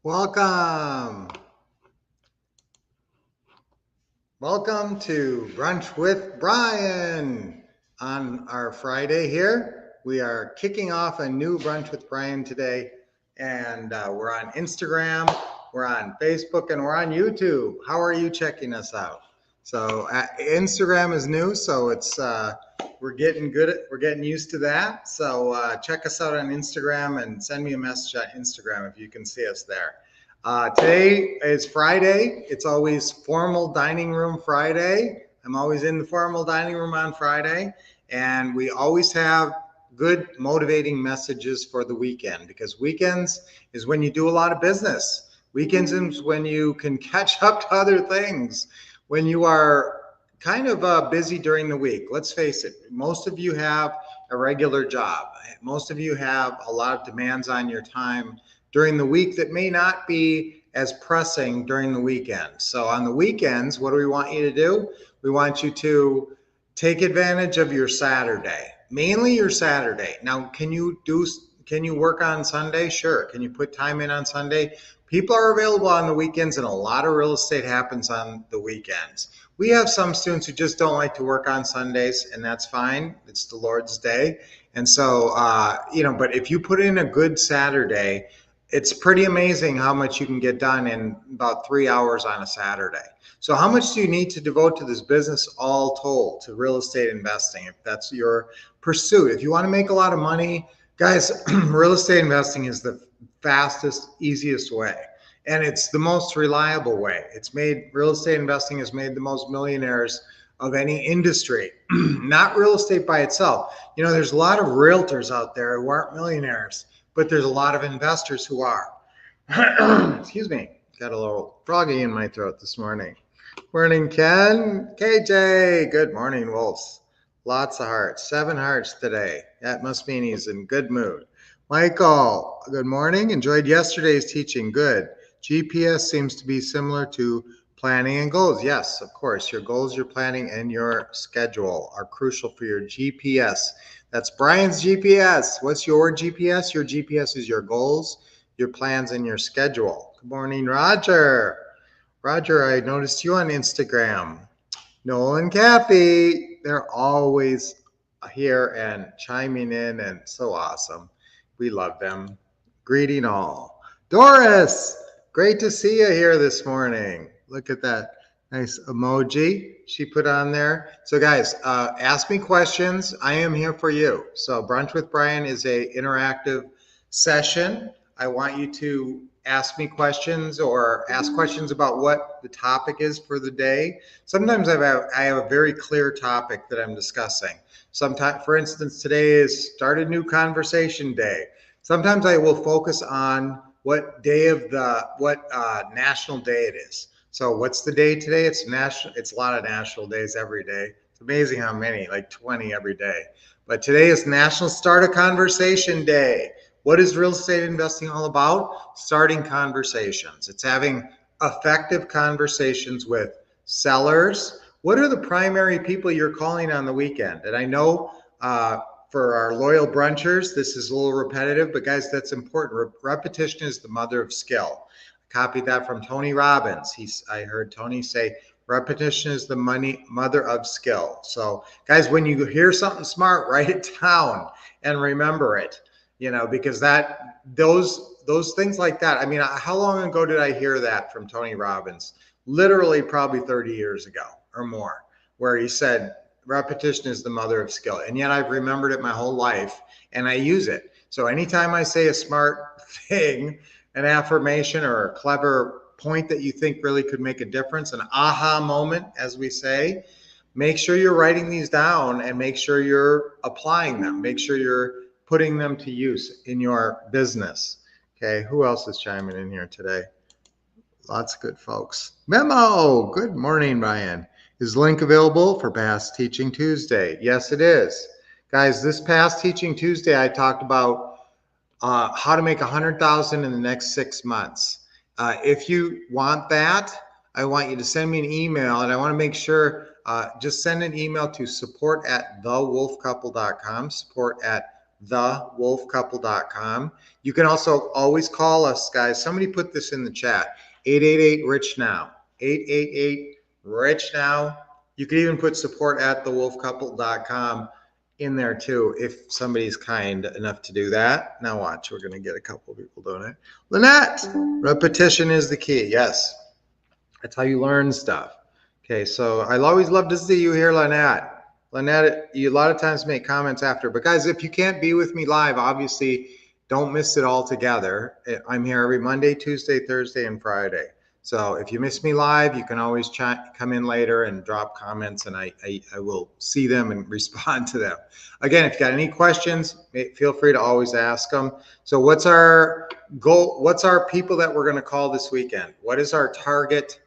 Welcome. Welcome to Brunch with Brian. On our Friday here, we are kicking off a new Brunch with Brian today. And we're on Instagram, we're on Facebook, and we're on YouTube. How are you checking us out? So Instagram is new, so it's we're getting used to that. So check us out on Instagram and send me a message on Instagram if you can see us there. Today is Friday. It's always Formal Dining Room Friday. I'm always in the formal dining room on Friday, and we always have good motivating messages for the weekend, because weekends is when you do a lot of business. Weekends is when you can catch up to other things, when you are kind of busy during the week. Let's face it, most of you have a regular job. Most of you have a lot of demands on your time during the week that may not be as pressing during the weekend. So on the weekends, what do we want you to do? We want you to take advantage of your Saturday, mainly your Saturday. Now, can you work on Sunday? Sure. Can you put time in on Sunday? People are available on the weekends, and a lot of real estate happens on the weekends. We have some students who just don't like to work on Sundays, and that's fine. It's the Lord's day. And so, but if you put in a good Saturday, it's pretty amazing how much you can get done in about 3 hours on a Saturday. So how much do you need to devote to this business all told, to real estate investing, if that's your pursuit? If you want to make a lot of money, guys, real estate investing is the fastest, easiest way. And it's the most reliable way. Real estate investing has made the most millionaires of any industry, not real estate by itself. There's a lot of realtors out there who aren't millionaires, but there's a lot of investors who are. Excuse me, got a little froggy in my throat this morning. Morning, Ken. KJ, good morning, Wolves. Lots of hearts, 7 hearts today. That must mean he's in good mood. Michael, good morning. Enjoyed yesterday's teaching. Good. GPS seems to be similar to planning and goals. Yes, of course. Your goals, your planning, and your schedule are crucial for your GPS. That's Brian's GPS. What's your GPS? Your GPS is your goals, your plans, and your schedule. Good morning, Roger. Roger, I noticed you on Instagram. Noel and Kathy, they're always here and chiming in, and so awesome. We love them. Greeting all. Doris, great to see you here this morning. Look at that nice emoji she put on there. So guys, ask me questions. I am here for you. So Brunch with Brian is a interactive session. I want you to ask me questions or ask questions about what the topic is for the day. Sometimes I have a very clear topic that I'm discussing. Sometimes, for instance, today is Start a New Conversation Day. Sometimes I will focus on what national day it is. So what's the day today? It's national. It's a lot of national days every day. It's amazing how many, like 20 every day. But today is National Start a Conversation Day. What is real estate investing all about? Starting conversations. It's having effective conversations with sellers. What are the primary people you're calling on the weekend? And I know for our loyal brunchers, this is a little repetitive, but guys, that's important. Repetition is the mother of skill. Copied that from Tony Robbins. I heard Tony say, repetition is the mother of skill. So guys, when you hear something smart, write it down and remember it, because those things like that. I mean, how long ago did I hear that from Tony Robbins? Literally probably 30 years ago or more, where he said, repetition is the mother of skill. And yet I've remembered it my whole life and I use it. So anytime I say a smart thing, an affirmation or a clever point that you think really could make a difference, an aha moment, as we say, make sure you're writing these down and make sure you're applying them. Make sure you're putting them to use in your business. Okay, who else is chiming in here today? Lots of good folks. Memo, good morning, Ryan. Is the link available for Past Teaching Tuesday? Yes, it is. Guys, this Past Teaching Tuesday, I talked about how to make $100,000 in the next 6 months. If you want that, I want you to send me an email, and I want to make sure, just send an email to support@thewolfcouple.com, support@ thewolfcouple.com. You can also always call us, guys. Somebody put this in the chat. 888-RICH-NOW. 888-RICH-NOW. You can even put support at thewolfcouple.com in there too, if somebody's kind enough to do that. Now watch, we're going to get a couple people doing it. Lynette, repetition is the key. Yes, that's how you learn stuff. Okay, so I'll always love to see you here, Lynette. Lynette, you a lot of times make comments after, but guys, if you can't be with me live, obviously don't miss it all together. I'm here every Monday, Tuesday, Thursday, and Friday. So if you miss me live, you can always come in later and drop comments, and I will see them and respond to them. Again, if you got any questions, feel free to always ask them. So what's our goal? What's our people that we're going to call this weekend? What is our target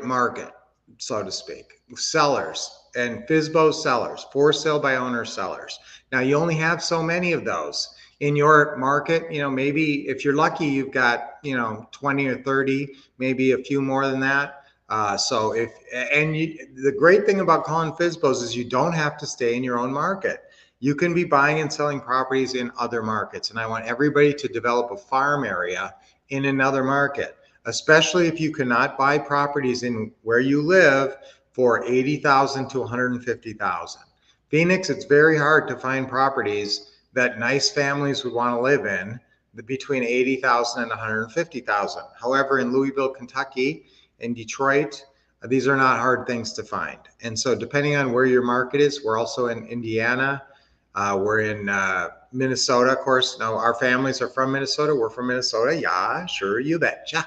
market, so to speak? Sellers and FSBO sellers, for sale by owner sellers. Now you only have so many of those in your market. You know, maybe if you're lucky, you've got, 20 or 30, maybe a few more than that. The great thing about calling FSBOs is you don't have to stay in your own market. You can be buying and selling properties in other markets. And I want everybody to develop a farm area in another market, especially if you cannot buy properties in where you live for $80,000 to $150,000. Phoenix, it's very hard to find properties that nice families would want to live in between $80,000 and $150,000. However, in Louisville, Kentucky, in Detroit, these are not hard things to find. And so depending on where your market is, we're also in Indiana, we're in Minnesota, of course. Now our families are from Minnesota. We're from Minnesota. Yeah, sure, you betcha.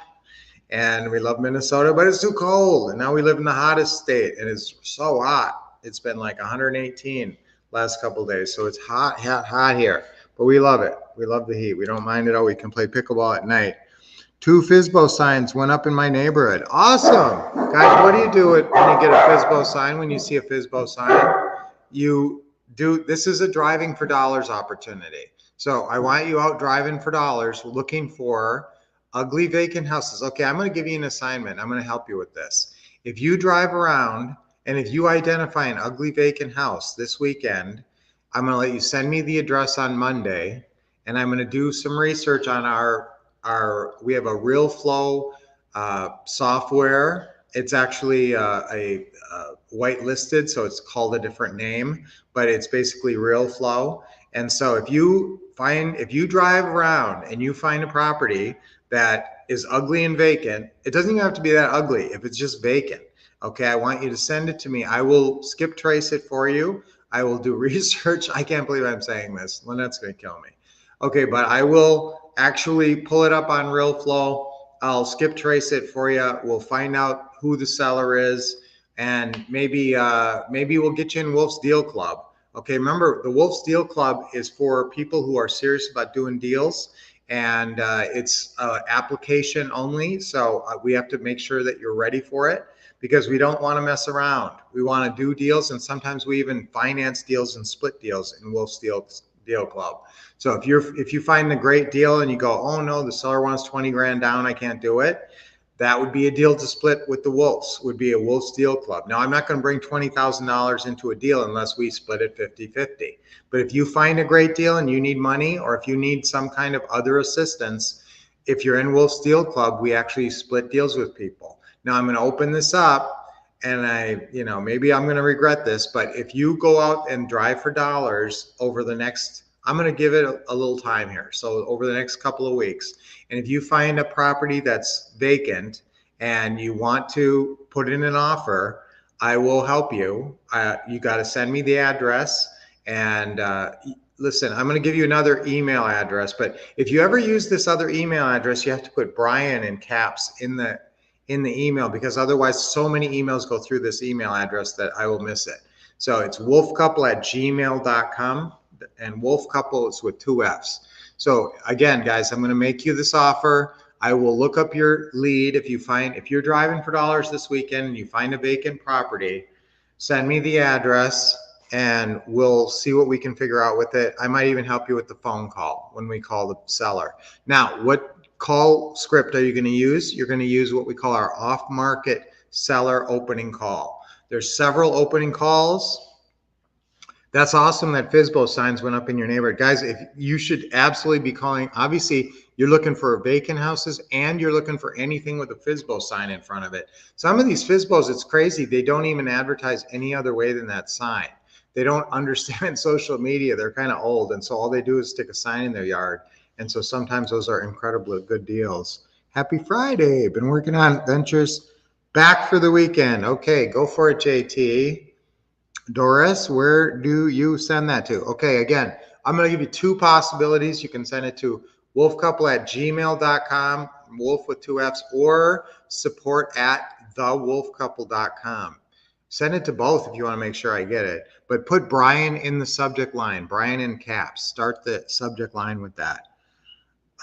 And we love Minnesota, but it's too cold. And now we live in the hottest state, and it's so hot. It's been like 118 last couple of days. So it's hot here, but we love it. We love the heat. We don't mind it all. We can play pickleball at night. 2 FSBO signs went up in my neighborhood. Awesome. Guys, what do you do when you get a FSBO sign? When you see a FSBO sign, this is a driving for dollars opportunity. So I want you out driving for dollars, looking for ugly vacant houses. Okay, I'm going to give you an assignment. I'm going to help you with this. If you drive around and if you identify an ugly vacant house this weekend, I'm going to let you send me the address on Monday, and I'm going to do some research on we have a Real Flow software. It's actually a whitelisted, so it's called a different name, but it's basically Real Flow. And so if you drive around and you find a property that is ugly and vacant, it doesn't even have to be that ugly. If it's just vacant, okay, I want you to send it to me. I will skip trace it for you. I will do research. I can't believe I'm saying this. Lynette's going to kill me. Okay, but I will actually pull it up on Real Flow. I'll skip trace it for you. We'll find out who the seller is, and maybe we'll get you in Wolf's Deal Club. Okay, remember, the Wolf's Deal Club is for people who are serious about doing deals, and it's application only. So we have to make sure that you're ready for it, because we don't want to mess around. We want to do deals, and sometimes we even finance deals and split deals in Wolf's Deal Club. So if you find a great deal and you go, oh no, the seller wants 20 grand down, I can't do it, that would be a deal to split with the Wolves, would be a Wolf's Deal Club. Now, I'm not going to bring $20,000 into a deal unless we split it 50-50. But if you find a great deal and you need money, or if you need some kind of other assistance, if you're in Wolf's Deal Club, we actually split deals with people. Now, I'm going to open this up, and maybe I'm going to regret this, but if you go out and drive for dollars over the next, I'm going to give it a little time here. So over the next couple of weeks, and if you find a property that's vacant and you want to put in an offer, I will help you. You got to send me the address, and listen, I'm going to give you another email address, but if you ever use this other email address, you have to put Brian in caps in the email, because otherwise so many emails go through this email address that I will miss it. So it's wolfcouple@gmail.com, and wolfcouple is with 2 F's. So again, guys, I'm going to make you this offer. I will look up your lead. If you're driving for dollars this weekend and you find a vacant property, send me the address and we'll see what we can figure out with it. I might even help you with the phone call when we call the seller. Now, what call script are you going to use? You're going to use what we call our off-market seller opening call. There's several opening calls. That's awesome that FSBO signs went up in your neighborhood. Guys, if you should absolutely be calling, obviously you're looking for vacant houses and you're looking for anything with a FSBO sign in front of it. Some of these FSBOs, it's crazy. They don't even advertise any other way than that sign. They don't understand social media. They're kind of old. And so all they do is stick a sign in their yard. And so sometimes those are incredibly good deals. Happy Friday. Been working on ventures back for the weekend. Okay, go for it, JT. Doris, where do you send that to? Okay, again, I'm going to give you two possibilities. You can send it to wolfcouple@gmail.com, wolf with two F's, or support@thewolfcouple.com. Send it to both if you want to make sure I get it. But put Brian in the subject line, Brian in caps. Start the subject line with that.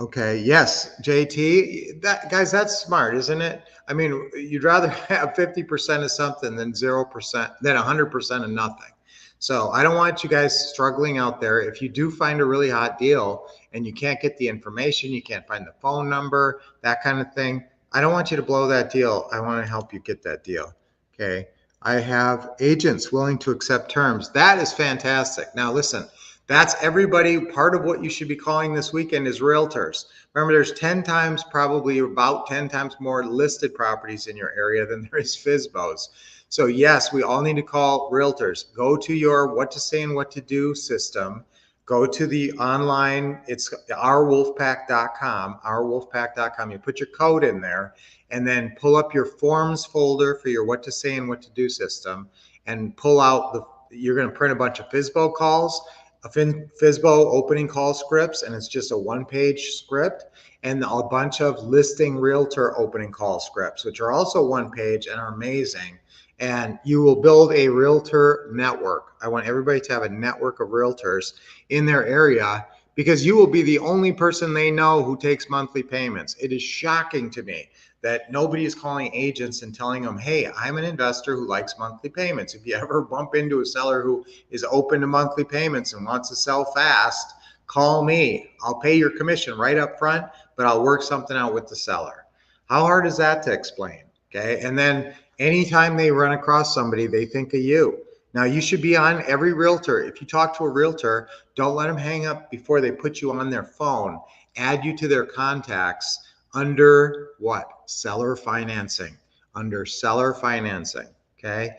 Okay, yes, JT, that guys, that's smart, isn't it? I mean, you'd rather have 50% of something than 0%, than 100% of nothing. So I don't want you guys struggling out there. If you do find a really hot deal and you can't get the information, you can't find the phone number, that kind of thing, I don't want you to blow that deal. I want to help you get that deal. Okay. I have agents willing to accept terms. That is fantastic. Now listen, that's everybody. Part of what you should be calling this weekend is realtors. Remember, there's 10 times, probably about 10 times more listed properties in your area than there is FSBOs. So yes, we all need to call realtors. Go to your what to say and what to do system. Go to the online, it's ourwolfpack.com, ourwolfpack.com. You put your code in there and then pull up your forms folder for your what to say and what to do system and pull out you're going to print a bunch of FSBO calls, a FSBO opening call scripts, and it's just a one-page script, and a bunch of listing realtor opening call scripts, which are also one page and are amazing. And you will build a realtor network. I want everybody to have a network of realtors in their area because you will be the only person they know who takes monthly payments. It is shocking to me that nobody is calling agents and telling them, hey, I'm an investor who likes monthly payments. If you ever bump into a seller who is open to monthly payments and wants to sell fast, call me. I'll pay your commission right up front, but I'll work something out with the seller. How hard is that to explain? Okay. And then anytime they run across somebody, they think of you. Now, you should be on every realtor. If you talk to a realtor, don't let them hang up before they put you on their phone. Add you to their contacts under what? Seller financing. Under seller financing. Okay.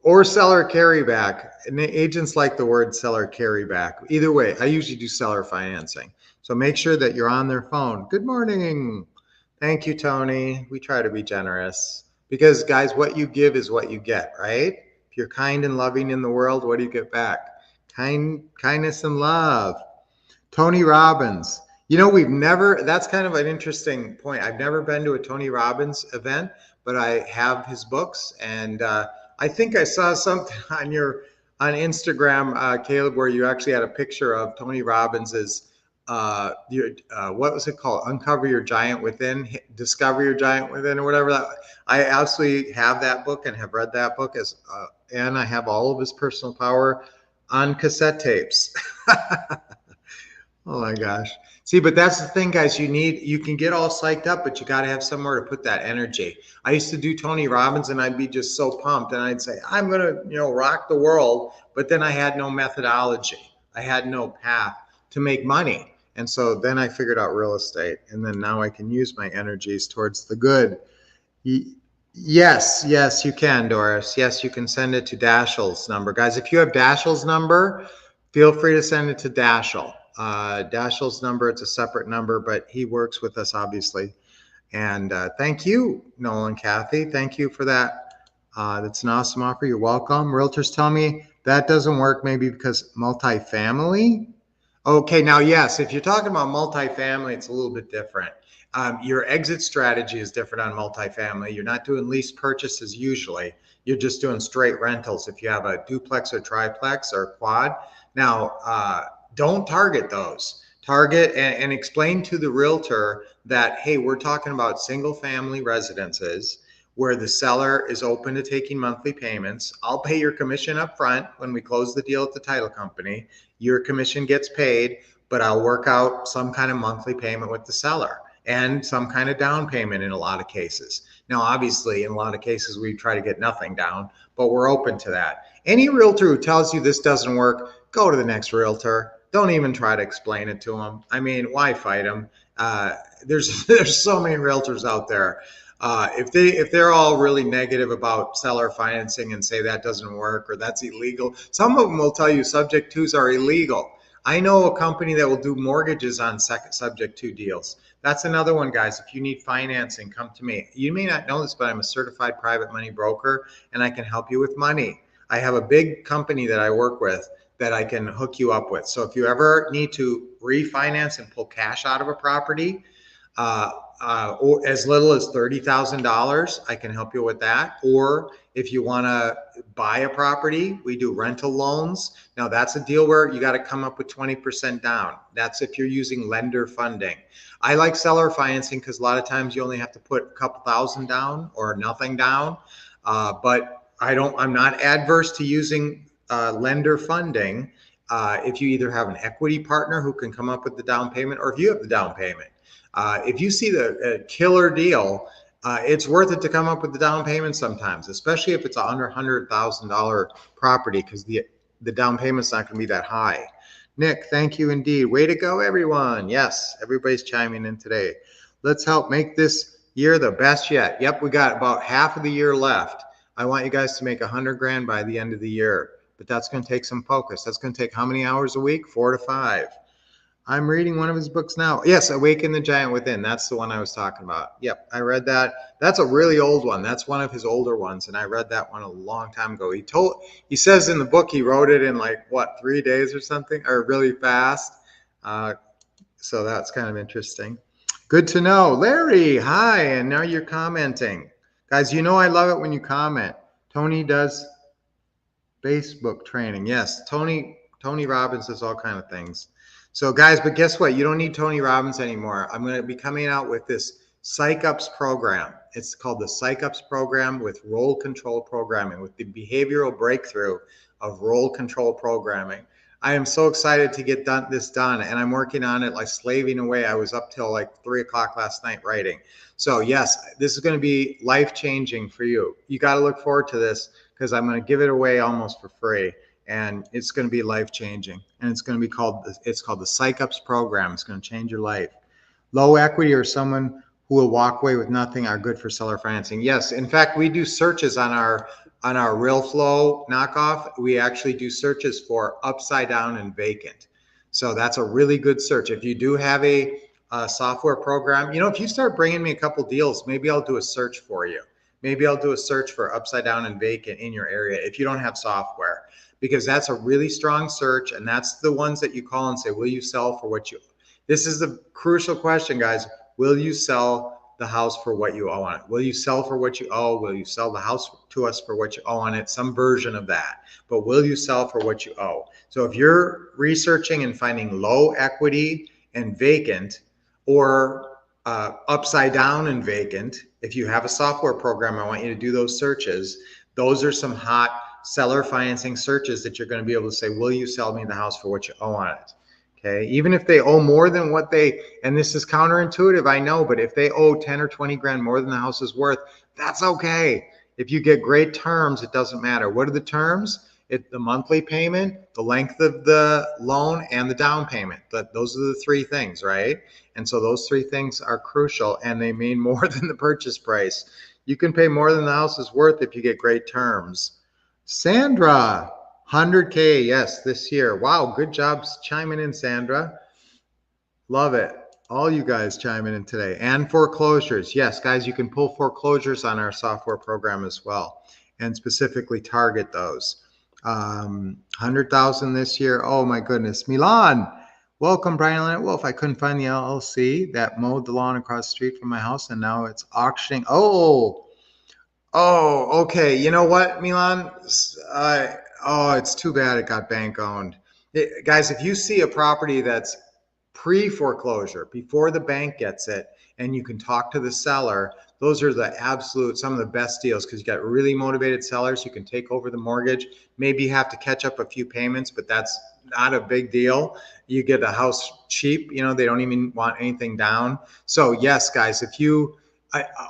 Or seller carryback. And agents like the word seller carryback. Either way, I usually do seller financing. So make sure that you're on their phone. Good morning. Thank you, Tony. We try to be generous because, guys, what you give is what you get, right? If you're kind and loving in the world, what do you get back? Kindness and love. Tony Robbins. You know, that's kind of an interesting point. I've never been to a Tony Robbins event, but I have his books. And I think I saw something on Instagram, Caleb, where you actually had a picture of Tony Robbins's, what was it called? Uncover Your Giant Within, Discover Your Giant Within, or whatever. I absolutely have that book and have read that book, and I have all of his personal power on cassette tapes. Oh my gosh. See, but that's the thing, guys. You can get all psyched up, but you got to have somewhere to put that energy. I used to do Tony Robbins and I'd be just so pumped and I'd say, I'm going to, rock the world. But then I had no methodology. I had no path to make money. And so then I figured out real estate. And then now I can use my energies towards the good. Yes, you can, Doris. Yes, you can send it to Dashiell's number. Guys, if you have Dashiell's number, feel free to send it to Dashiell. Dashiell's number, it's a separate number, but he works with us, obviously. And thank you, Nolan, Kathy. Thank you for that. That's an awesome offer. You're welcome. Realtors tell me that doesn't work maybe because multifamily. Okay, now, yes, if you're talking about multifamily, it's a little bit different. Your exit strategy is different on multifamily. You're not doing lease purchases usually. You're just doing straight rentals if you have a duplex or triplex or quad. Now, don't target those. Target and explain to the realtor that, hey, we're talking about single family residences where the seller is open to taking monthly payments. I'll pay your commission up front when we close the deal at the title company. Your commission gets paid, but I'll work out some kind of monthly payment with the seller and some kind of down payment in a lot of cases. Now, obviously, in a lot of cases, we try to get nothing down, but we're open to that. Any realtor who tells you this doesn't work, go to the next realtor. Don't even try to explain it to them. I mean, why fight them? There's so many realtors out there. If they're all really negative about seller financing and say that doesn't work or that's illegal, some of them will tell you subject twos are illegal. I know a company that will do mortgages on subject to deals. That's another one, guys. If you need financing, come to me. You may not know this, but I'm a certified private money broker and I can help you with money. I have a big company that I work with that I can hook you up with. So if you ever need to refinance and pull cash out of a property, or as little as $30,000, I can help you with that. Or if you want to buy a property, we do rental loans. Now that's a deal where you got to come up with 20% down. That's if you're using lender funding. I like seller financing because a lot of times you only have to put a couple thousand down or nothing down. But I'm not adverse to using lender funding if you either have an equity partner who can come up with the down payment or if you have the down payment. If you see the killer deal, it's worth it to come up with the down payment sometimes, especially if it's a under $100,000 property, because the down payment's not going to be that high. Nick, thank you indeed. Way to go, everyone. Yes, everybody's chiming in today. Let's help make this year the best yet. Yep, we got about half of the year left. I want you guys to make 100 grand by the end of the year, but that's going to take some focus. That's going to take how many hours a week? 4 to 5. I'm reading one of his books now. Yes, Awaken the Giant Within. That's the one I was talking about. Yep, I read that. That's a really old one. That's one of his older ones, and I read that one a long time ago. He says in the book he wrote it in 3 days or something, or really fast. So that's kind of interesting. Good to know. Larry, hi, and now you're commenting. Guys, you know I love it when you comment. Tony does Facebook training. Yes, Tony Robbins does all kind of things. So guys, but guess what? You don't need Tony Robbins anymore. I'm going to be coming out with this Psych Ups program. It's called the Psych Ups program with role control programming, with the behavioral breakthrough of role control programming. I am so excited to get this done, and I'm working on it like slaving away. I was up till 3 o'clock last night writing. So yes, this is going to be life-changing for you. You got to look forward to this because I'm going to give it away almost for free. And it's going to be life-changing, and it's going to be called the Psych Ups program. It's going to change your life. Low equity or someone who will walk away with nothing are good for seller financing. Yes, in fact, we do searches on our Real Flow knockoff. We actually do searches for upside down and vacant. So that's a really good search. If you do have a software program, if you start bringing me a couple deals, maybe I'll do a search for you. Maybe I'll do a search for upside down and vacant in your area if you don't have software, because that's a really strong search, and that's the ones that you call and say, will you sell for what you, this is the crucial question, guys. Will you sell the house for what you owe on it? Will you sell for what you owe? Will you sell the house to us for what you owe on it? Some version of that, but will you sell for what you owe? So if you're researching and finding low equity and vacant, or upside down and vacant, if you have a software program, I want you to do those searches. Those are some hot seller financing searches that you're going to be able to say, will you sell me the house for what you owe on it? Okay. Even if they owe more than what and this is counterintuitive, I know, but if they owe 10 or 20 grand more than the house is worth, that's okay. If you get great terms, it doesn't matter. What are the terms? The monthly payment, the length of the loan, and the down payment. Those are the three things, right? And so those three things are crucial, and they mean more than the purchase price. You can pay more than the house is worth if you get great terms. Sandra, 100K, yes, this year. Wow, good job chiming in, Sandra. Love it. All you guys chiming in today. And foreclosures. Yes, guys, you can pull foreclosures on our software program as well, and specifically target those. 100,000 this year. Oh my goodness. Milan, welcome, Brian Leonard Wolf. I couldn't find the LLC that mowed the lawn across the street from my house, and now it's auctioning. Oh, okay. You know what, Milan? It's too bad it got bank owned. Guys, if you see a property that's pre-foreclosure, before the bank gets it, and you can talk to the seller, those are some of the best deals, because you got really motivated sellers. You can take over the mortgage. Maybe you have to catch up a few payments, but that's not a big deal. You get a house cheap. They don't even want anything down. So yes, guys, if you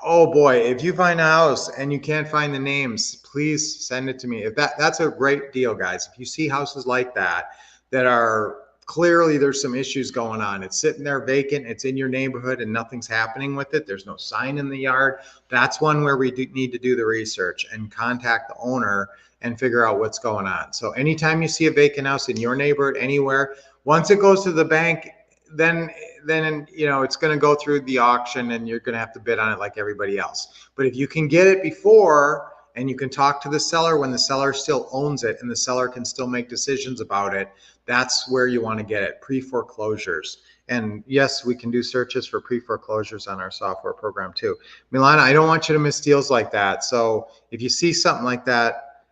Oh boy, if you find a house and you can't find the names, please send it to me. If that's a great deal, guys. If you see houses like that that are clearly there's some issues going on. It's sitting there vacant, it's in your neighborhood and nothing's happening with it. There's no sign in the yard. That's one where we need to do the research and contact the owner and figure out what's going on. So anytime you see a vacant house in your neighborhood anywhere, once it goes to the bank, then it's going to go through the auction and you're going to have to bid on it like everybody else. But if you can get it before and you can talk to the seller when the seller still owns it and the seller can still make decisions about it, that's where you want to get it, pre-foreclosures. And yes, we can do searches for pre-foreclosures on our software program too. Milana, I don't want you to miss deals like that. So if you see something like that,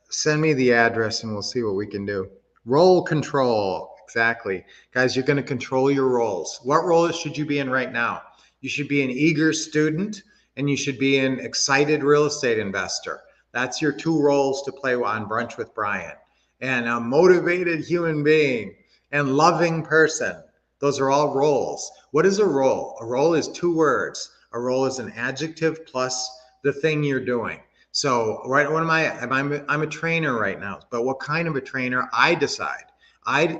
send me the address and we'll see what we can do. Role control. Exactly. Guys, you're going to control your roles. What role should you be in right now? You should be an eager student and you should be an excited real estate investor. That's your two roles to play on Brunch with Brian. And a motivated human being and loving person. Those are all roles. What is a role? A role is two words. A role is an adjective plus the thing you're doing. So, right, what am I? I'm a trainer right now, but what kind of a trainer? I decide.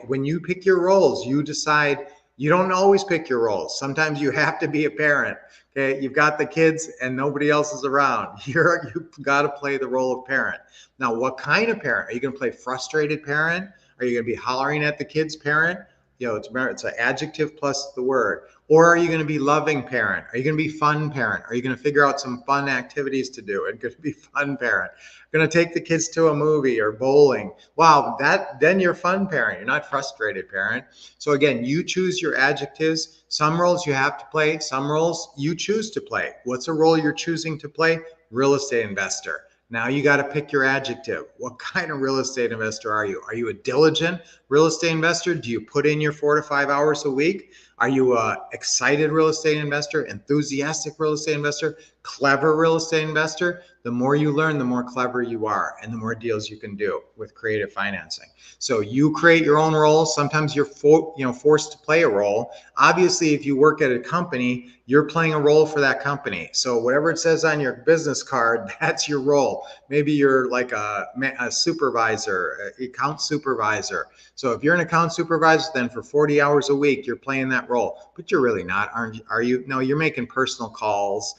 When you pick your roles, you decide. You don't always pick your roles. Sometimes you have to be a parent. Okay, you've got the kids and nobody else is around. You've got to play the role of parent. Now, what kind of parent? Are you going to play frustrated parent? Are you going to be hollering at the kids parent? It's an adjective plus the word. Or are you going to be loving parent? Are you going to be fun parent? Are you going to figure out some fun activities to do and going to be fun parent? Going to take the kids to a movie or bowling. Wow, then you're fun parent. You're not frustrated parent. So again, you choose your adjectives. Some roles you have to play, some roles you choose to play. What's a role you're choosing to play? Real estate investor. Now you got to pick your adjective. What kind of real estate investor are you? Are you a diligent real estate investor? Do you put in your 4 to 5 hours a week? Are you a excited real estate investor, enthusiastic real estate investor, clever real estate investor? The more you learn, the more clever you are and the more deals you can do with creative financing. So you create your own roles. Sometimes you're forced to play a role. Obviously, if you work at a company, you're playing a role for that company. So whatever it says on your business card, that's your role. Maybe you're like a supervisor, account supervisor. So if you're an account supervisor, then for 40 hours a week, you're playing that role, but you're really not, are you? No, you're making personal calls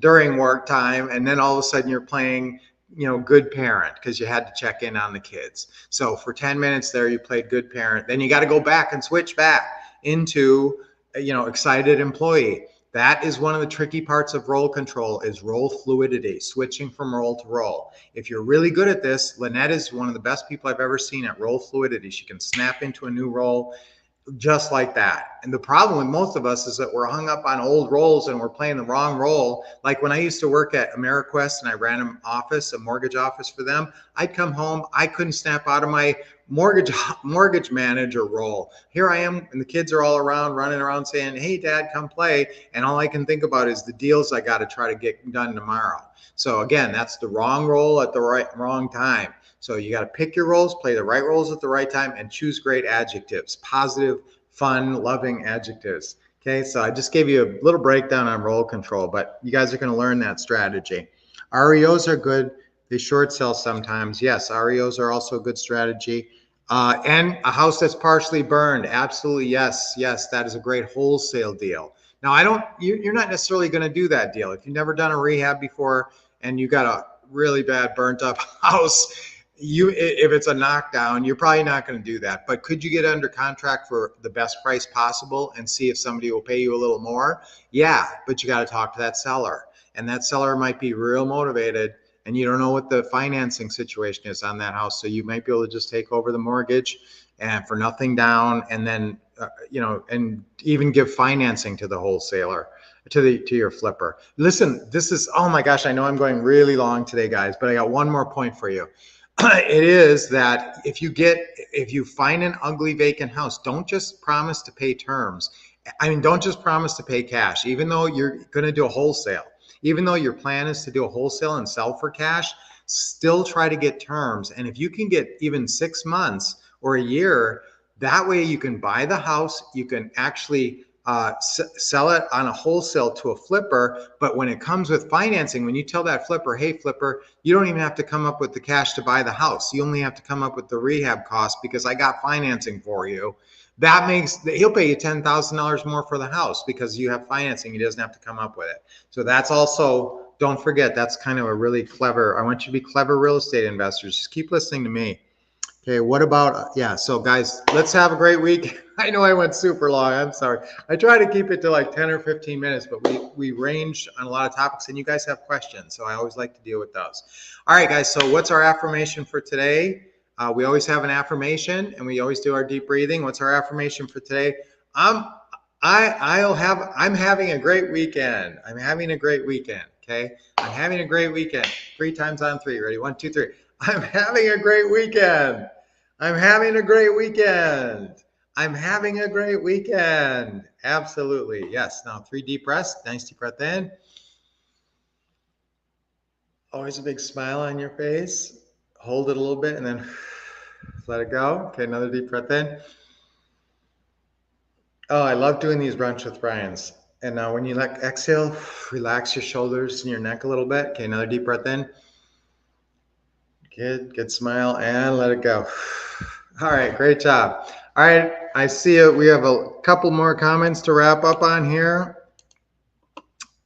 during work time. And then all of a sudden you're playing, good parent because you had to check in on the kids. So for 10 minutes there, you played good parent. Then you got to go back and switch back into, excited employee. That is one of the tricky parts of role control is role fluidity, switching from role to role. If you're really good at this, Lynette is one of the best people I've ever seen at role fluidity. She can snap into a new role just like that. And the problem with most of us is that we're hung up on old roles and we're playing the wrong role. Like when I used to work at AmeriQuest and I ran an office, a mortgage office for them, I'd come home, I couldn't snap out of my mortgage manager role. Here I am, and the kids are all around, running around saying, "Hey, Dad, come play." And all I can think about is the deals I got to try to get done tomorrow. So again, that's the wrong role at the wrong time. So you got to pick your roles, play the right roles at the right time, and choose great adjectives, positive, fun, loving adjectives. Okay, so I just gave you a little breakdown on role control, but you guys are going to learn that strategy. REOs are good. They short sell sometimes. Yes, REOs are also a good strategy. And a house that's partially burned. Absolutely, yes. Yes, that is a great wholesale deal. Now, you're not necessarily going to do that deal. If you've never done a rehab before and you got a really bad burnt up house, if it's a knockdown, you're probably not going to do that. But could you get under contract for the best price possible and see if somebody will pay you a little more? Yeah, but you got to talk to that seller. And that seller might be real motivated and you don't know what the financing situation is on that house. So you might be able to just take over the mortgage and for nothing down, and then, and even give financing to the wholesaler, to your flipper. Listen, oh my gosh, I know I'm going really long today, guys, but I got one more point for you. It is that if you find an ugly vacant house, don't just promise to pay terms. Don't just promise to pay cash, even though you're going to do a wholesale. Even though your plan is to do a wholesale and sell for cash, still try to get terms. And if you can get even 6 months or a year, that way you can buy the house, you can actually sell it on a wholesale to a flipper. But when it comes with financing, when you tell that flipper, hey, flipper, you don't even have to come up with the cash to buy the house. You only have to come up with the rehab cost because I got financing for you. That makes, he'll pay you $10,000 more for the house because you have financing. He doesn't have to come up with it. So that's also, don't forget, that's kind of a really clever, I want you to be clever real estate investors. Just keep listening to me. Okay, what about, yeah, so guys, let's have a great week. I know I went super long, I'm sorry. I try to keep it to like 10 or 15 minutes, but we ranged on a lot of topics and you guys have questions, so I always like to deal with those. All right, guys, so what's our affirmation for today? We always have an affirmation and we always do our deep breathing. What's our affirmation for today? I'm having a great weekend. I'm having a great weekend, okay? I'm having a great weekend. 3 times on 3, ready? 1, 2, 3. I'm having a great weekend. I'm having a great weekend. I'm having a great weekend. Absolutely. Yes. Now 3 deep breaths. Nice deep breath in. Always a big smile on your face. Hold it a little bit and then let it go. Okay, another deep breath in. Oh, I love doing these brunch with Brian's. And now when you exhale, relax your shoulders and your neck a little bit. Okay, another deep breath in. Good smile and let it go. All right, great job. All right, I see it. We have a couple more comments to wrap up on here.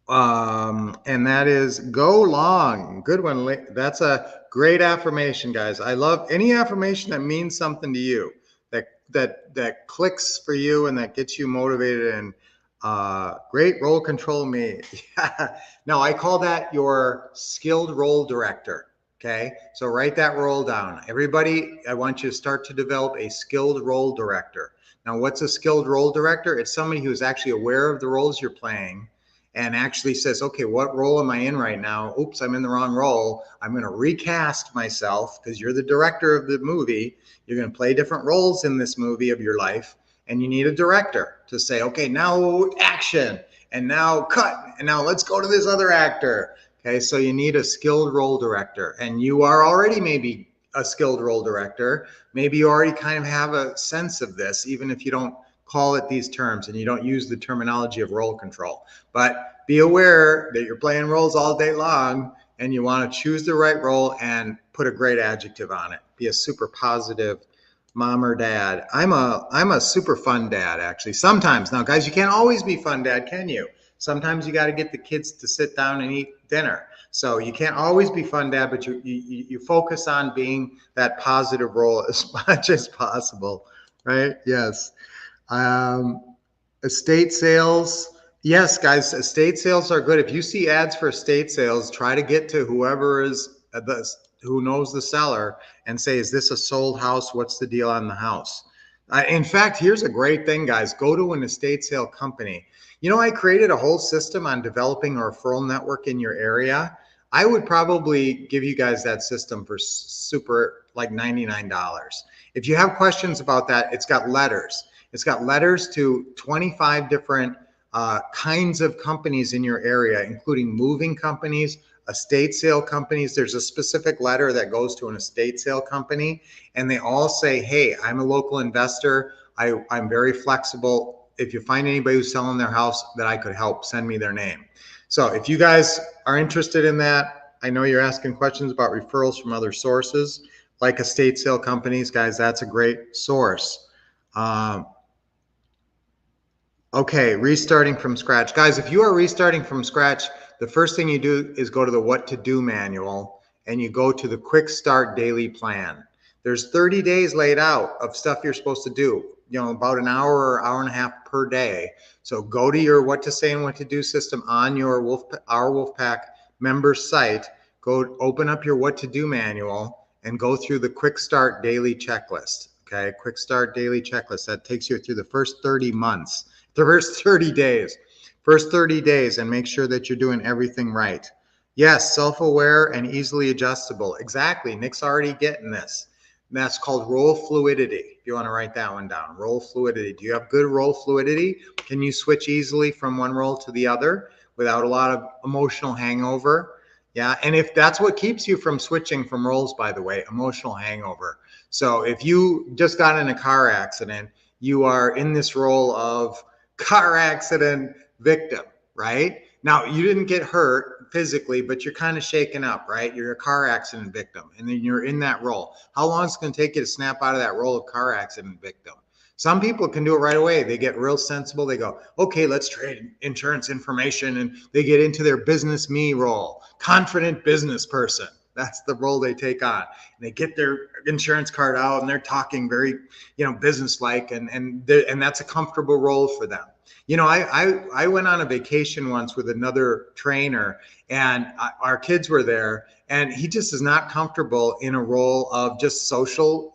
And that is go long. Good one. That's a great affirmation, guys. I love any affirmation that means something to you, that clicks for you and that gets you motivated. And great role control me. No, I call that your skilled role director. Okay, so write that role down. Everybody, I want you to start to develop a skilled role director. Now, what's a skilled role director? It's somebody who's actually aware of the roles you're playing and actually says, okay, what role am I in right now? Oops, I'm in the wrong role. I'm going to recast myself because you're the director of the movie. You're going to play different roles in this movie of your life. And you need a director to say, okay, now action, and now cut, and now let's go to this other actor. Okay, so you need a skilled role director, and you are already maybe a skilled role director. Maybe you already kind of have a sense of this, even if you don't call it these terms and you don't use the terminology of role control. But be aware that you're playing roles all day long and you want to choose the right role and put a great adjective on it. Be a super positive mom or dad. I'm a super fun dad, actually. Sometimes. Now, guys, you can't always be fun dad, can you? Sometimes you got to get the kids to sit down and eat dinner. So you can't always be fun dad, but you focus on being that positive role as much as possible, right? Yes. Estate sales. Yes, guys, estate sales are good. If you see ads for estate sales, try to get to whoever is who knows the seller and say, is this a sold house? What's the deal on the house? In fact, here's a great thing, guys. Go to an estate sale company. You know, I created a whole system on developing a referral network in your area. I would probably give you guys that system for super like $99. If you have questions about that, it's got letters. It's got letters to 25 different kinds of companies in your area, including moving companies, estate sale companies. There's a specific letter that goes to an estate sale company, and they all say, hey, I'm a local investor. I'm very flexible. If you find anybody who's selling their house that I could help, send me their name. So if you guys are interested in that, I know you're asking questions about referrals from other sources, like estate sale companies, guys, that's a great source. Okay, restarting from scratch. Guys, if you are restarting from scratch, the first thing you do is go to the what to do manual and you go to the quick start daily plan. There's 30 days laid out of stuff you're supposed to do, you know, about an hour or hour and a half per day. So go to your what to say and what to do system on your our Wolfpack members site, go open up your what to do manual and go through the quick start daily checklist. Okay, quick start daily checklist. That takes you through the first 30 months. The first 30 days, and make sure that you're doing everything right. Yes, self-aware and easily adjustable. Exactly. Nick's already getting this. And that's called role fluidity. If you want to write that one down, role fluidity. Do you have good role fluidity? Can you switch easily from one role to the other without a lot of emotional hangover? Yeah, and if that's what keeps you from switching from roles, by the way, emotional hangover. So if you just got in a car accident, you are in this role of car accident victim, right? Now, you didn't get hurt physically, but you're kind of shaken up, right? You're a car accident victim, and then you're in that role. How long is it going to take you to snap out of that role of car accident victim? Some people can do it right away. They get real sensible. They go, okay, let's trade insurance information. And they get into their business me role, confident business person. That's the role they take on. And they get their insurance card out and they're talking very, business-like, and that's a comfortable role for them. I went on a vacation once with another trainer, and our kids were there, and he just is not comfortable in a role of just social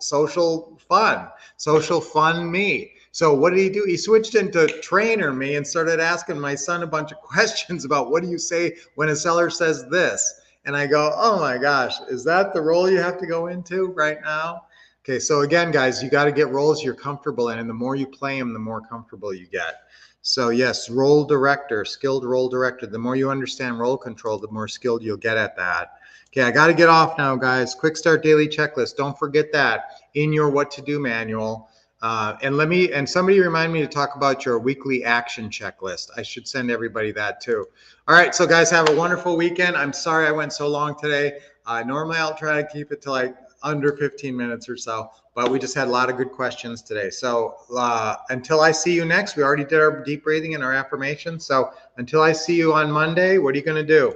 fun me. So what did he do? He switched into trainer me and started asking my son a bunch of questions about what do you say when a seller says this? And I go, oh my gosh, is that the role you have to go into right now? Okay, so again, guys, you got to get roles you're comfortable in, and the more you play them, the more comfortable you get. So yes, role director, skilled role director. The more you understand role control, the more skilled you'll get at that. Okay, I got to get off now, guys. Quick start daily checklist. Don't forget that in your what to do manual. And somebody remind me to talk about your weekly action checklist. I should send everybody that too. All right, so guys, have a wonderful weekend. I'm sorry I went so long today. Normally I'll try to keep it to like under 15 minutes or so, but we just had a lot of good questions today. So until I see you next, we already did our deep breathing and our affirmation. So until I see you on Monday, what are you going to do?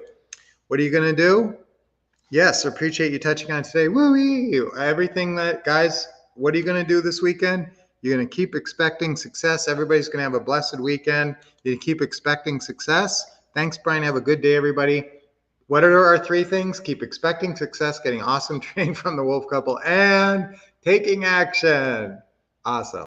What are you going to do? Yes, appreciate you touching on today. Woo-wee! Everything that, guys, what are you going to do this weekend? You're going to keep expecting success. Everybody's going to have a blessed weekend. You keep expecting success. Thanks, Brian. Have a good day, everybody. What are our three things? Keep expecting success, getting awesome training from the Wolf Couple, and taking action. Awesome.